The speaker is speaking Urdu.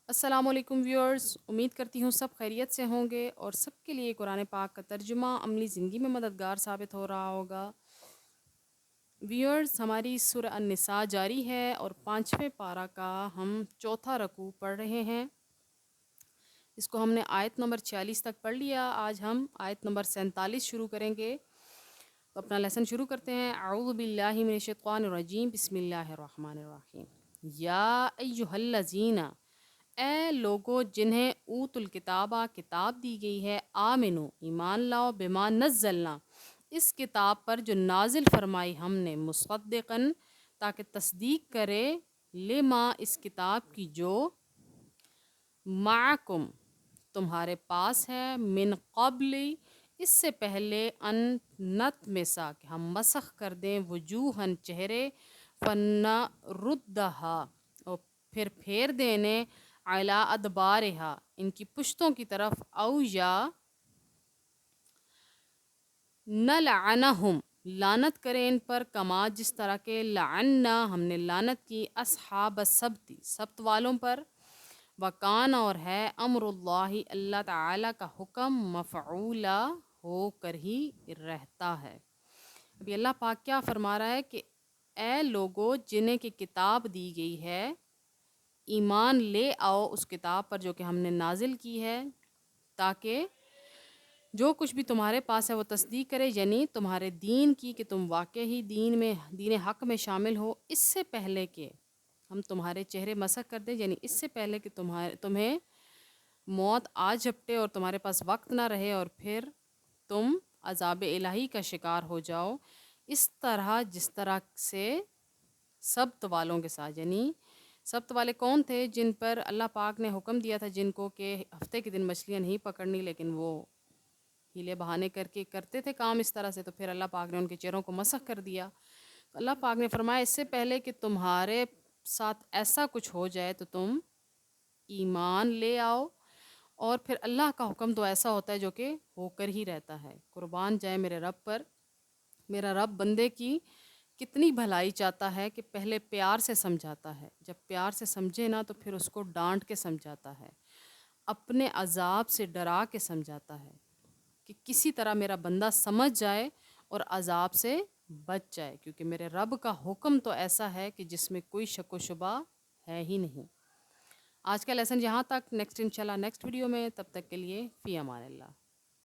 السلام علیکم ویورز، امید کرتی ہوں سب خیریت سے ہوں گے اور سب کے لیے قرآن پاک کا ترجمہ عملی زندگی میں مددگار ثابت ہو رہا ہوگا۔ ویورز، ہماری سورہ النساء جاری ہے اور 5ویں پارہ کا ہم چوتھا رکوع پڑھ رہے ہیں۔ اس کو ہم نے آیت نمبر 46 تک پڑھ لیا۔ آج ہم آیت نمبر 47 شروع کریں گے، تو اپنا لیسن شروع کرتے ہیں۔ اعوذ باللہ من الشیطان الرجیم، بسم اللہ الرحمن الرحیم۔ یا ایہا الذین، اے لوگو جنہیں اوت الکتابہ کتاب دی گئی ہے، آمنو ایمان لاؤ، بما نزلنا اس کتاب پر جو نازل فرمائی ہم نے، مصدقاً تاکہ تصدیق کرے، لما اس کتاب کی جو معکم تمہارے پاس ہے، من قبل اس سے پہلے، ان نطمسا کہ ہم مسخ کر دیں، وجوہن چہرے، فنردہا اور پھر پھیر دینے، علی ادبارہا ان کی پشتوں کی طرف، او یا نلعنہم لعنت کریں ان پر، کما جس طرح کے لعنا ہم نے لعنت کی، اصحاب السبت سبت والوں پر، وکان اور ہے، امر اللہ اللہ تعالیٰ کا حکم، مفعولا ہو کر ہی رہتا ہے۔ ابھی اللہ پاک کیا فرما رہا ہے کہ اے لوگو جنہیں کی کتاب دی گئی ہے، ایمان لے آؤ اس کتاب پر جو کہ ہم نے نازل کی ہے، تاکہ جو کچھ بھی تمہارے پاس ہے وہ تصدیق کرے، یعنی تمہارے دین کی، کہ تم واقعی دین حق میں شامل ہو، اس سے پہلے کہ ہم تمہارے چہرے مسخ کر دیں، یعنی اس سے پہلے کہ تمہیں موت آ جھپٹے اور تمہارے پاس وقت نہ رہے اور پھر تم عذاب الہی کا شکار ہو جاؤ، اس طرح جس طرح سے سبت والوں کے ساتھ، یعنی سبت والے کون تھے؟ جن پر اللہ پاک نے حکم دیا تھا جن کو کہ ہفتے کے دن مچھلیاں نہیں پکڑنی، لیکن وہ ہیلے بہانے کر کے کرتے تھے کام اس طرح سے، تو پھر اللہ پاک نے ان کے چہروں کو مسخ کر دیا۔ تو اللہ پاک نے فرمایا اس سے پہلے کہ تمہارے ساتھ ایسا کچھ ہو جائے تو تم ایمان لے آؤ، اور پھر اللہ کا حکم تو ایسا ہوتا ہے جو کہ ہو کر ہی رہتا ہے۔ قربان جائے میرے رب پر، میرا رب بندے کی کتنی بھلائی چاہتا ہے کہ پہلے پیار سے سمجھاتا ہے، جب پیار سے سمجھے نا تو پھر اس کو ڈانٹ کے سمجھاتا ہے، اپنے عذاب سے ڈرا کے سمجھاتا ہے کہ کسی طرح میرا بندہ سمجھ جائے اور عذاب سے بچ جائے، کیونکہ میرے رب کا حکم تو ایسا ہے کہ جس میں کوئی شک و شبہ ہے ہی نہیں۔ آج کا لیسن یہاں تک، نیکسٹ انشاءاللہ نیکسٹ ویڈیو میں، تب تک کے لیے فی امان اللہ۔